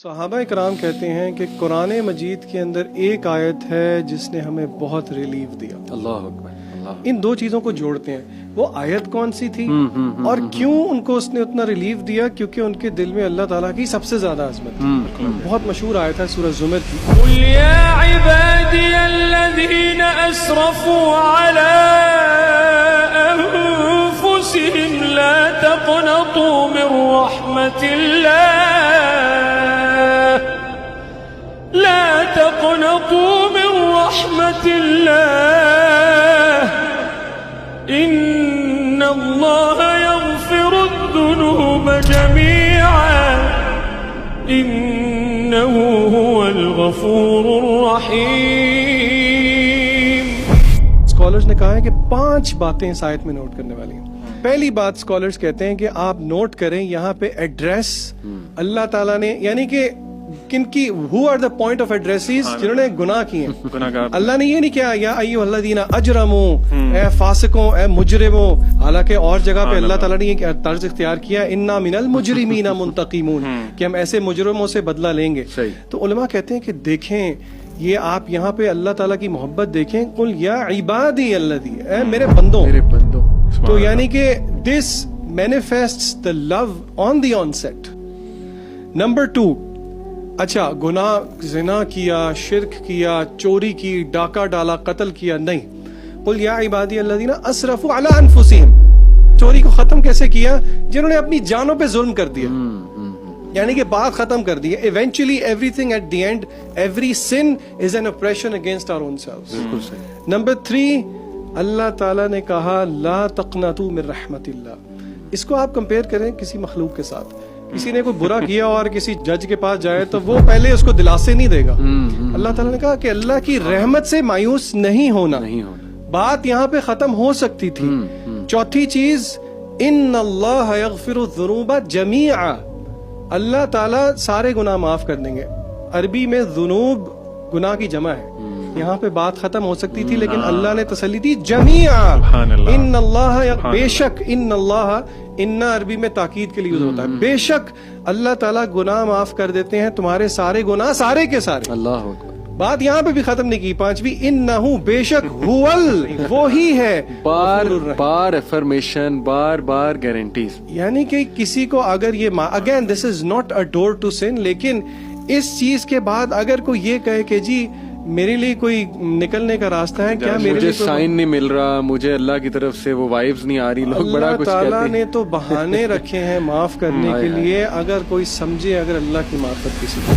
صحابہ کرام کہتے ہیں کہ قرآن مجید کے اندر ایک آیت ہے جس نے ہمیں بہت ریلیف دیا. اللہ اکبر. اللہ. ان دو چیزوں کو جوڑتے ہیں. وہ آیت کون سی تھی اور کیوں ان کو اس نے اتنا ریلیف دیا؟ کیونکہ ان کے دل میں اللہ تعالیٰ کی سب سے زیادہ عظمت تھی. بہت مشہور آیت ہے سورہ زمر کی. قل یا عبادی الذین اسرفوا علی انفسهم لا تقنطوا من رحمت اللہ لا تقنطوا من رحمت اللہ ان اللہ یغفر الذنوب جميعا انہ هو الغفور الرحیم. اسکالرز نے کہا ہے کہ 5 باتیں اس آیت میں نوٹ کرنے والی ہیں. پہلی بات اسکالرز کہتے ہیں کہ آپ نوٹ کریں یہاں پہ ایڈریس اللہ تعالیٰ نے، یعنی کہ کن کی who are the point of addresses جنہوں نے گناہ کیے ہیں. اللہ نے یہ نہیں کہا یا ایھا الذین اجرموا، اے فاسقوں، اے مجرموں. حالانکہ اور جگہ پہ اللہ تعالیٰ نے یہ طرز اختیار کیا انا من المجرمین منتقمون کہ ہم ایسے مجرموں سے بدلہ لیں گے. تو علماء کہتے ہیں کہ دیکھیں یہ آپ یہاں پہ اللہ تعالیٰ کی محبت دیکھیں. قل یا عبادی الذین، اے میرے بندوں. تو یعنی کہ this manifests the love on the onset. Number 2، اچھا گناہ زنا کیا، شرک کیا، چوری کی، ڈاکہ ڈالا، قتل کیا، نہیں. قل یا عبادی الذین اسرفوا علی انفسہم. چوری کو ختم کیسے کیا؟ جنہوں نے اپنی جانوں پہ ظلم کر دیا، یعنی کہ بات ختم کر دی. Eventually every thing at the end, every sin is an operation against our own selves. Number 3، اللہ تعالیٰ نے کہا لا تقنطوا من رحمت اللہ. اس کو آپ کمپیئر کریں کسی مخلوق کے ساتھ. کسی نے کوئی برا کیا اور کسی جج کے پاس جائے تو وہ پہلے اس کو دلاسے نہیں دے گا. اللہ تعالیٰ نے کہا کہ اللہ کی رحمت سے مایوس نہیں ہونا. بات یہاں پہ ختم ہو سکتی تھی. چوتھی چیز، ان اللہ یغفر الذنوب جمیعا، اللہ تعالیٰ سارے گناہ معاف کر دیں گے. عربی میں ذنوب گناہ کی جمع ہے. یہاں پہ بات ختم ہو سکتی تھی لیکن اللہ نے تسلی دی جمیعا. ان اللہ، بے شک، ان اللہ، ان عربی میں تاکید کے لیے یوز ہوتا ہے. بے شک اللہ تعالیٰ گناہ معاف کر دیتے ہیں تمہارے سارے گناہ، سارے کے سارے. اللہ اکبر. بات یہاں پہ بھی ختم نہیں کی. 5ویں، انہ، بے شک، وہی ہے. بار بار افرمیشن، بار بار گارنٹیز. یعنی کہ کسی کو اگر یہ again this is not a door to sin, لیکن اس چیز کے بعد اگر کوئی یہ کہے کہ جی میرے لیے کوئی نکلنے کا راستہ ہے کیا، میرے لیے سائن نہیں مل رہا، مجھے اللہ کی طرف سے وہ وائبز نہیں آ رہی، لوگ بڑا کچھ کہتے ہیں. اللہ تعالیٰ نے تو بہانے رکھے ہیں معاف کرنے کے لیے. اگر کوئی سمجھے، اگر اللہ کی معرفت کسی کو